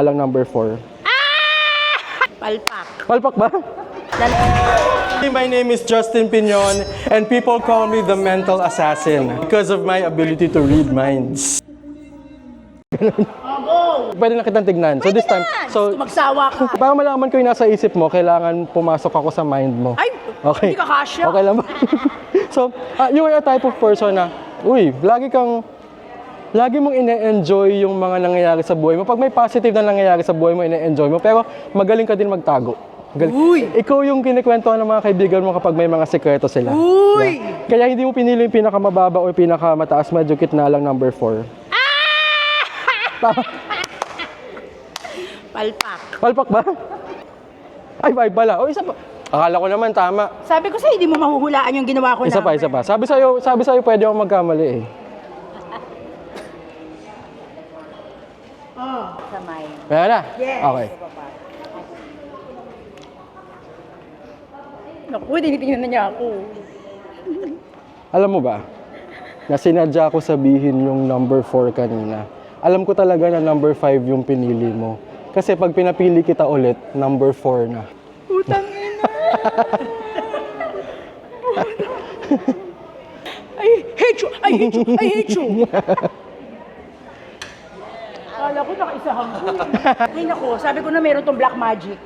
Lang number 4. Palpak. Palpak ba? My name is Justin Piñon and people call me the mental assassin because of my ability to read minds. Pwede na kitang tignan. So this time, so Magsawa ka. para malaman ko yung nasa isip mo, kailangan pumasok ako sa mind mo. Ay, Okay. hindi ka kasya. Okay lang ba? So, you are a type of person na, lagi mong ine-enjoy yung mga nangyayari sa buhay mo. Pag may positive na nangyayari sa buhay mo, ine-enjoy mo. Pero magaling ka din magtago. Ikaw yung kinikwentuhan ng mga kaibigan mo kapag may mga sekreto sila. Uy! Yeah. Kaya hindi mo pinili yung pinakamababa o yung pinakamataas, medyo kitna lang number 4. Palpak. Palpak ba? Ay, 5 pala. O, isa pa. Akala ko naman tama. Sabi ko sa'yo, hindi mo mahuhulaan yung ginawa ko Isa pa. Sabi sa'yo pwede akong magkamali eh. Sa mind. Kaya na? Yes. Okay. Naku, tinitingnan na niya ako. Alam mo ba, na sinadya ko sabihin yung number 4 kanina. Alam ko talaga na number 5 yung pinili mo. Kasi pag pinapili kita ulit, number 4 na. Utang ina. I hate you! I hate you! I hate you! Akala ko nakaisahan ko. Ay naku, sabi ko na meron tong black magic.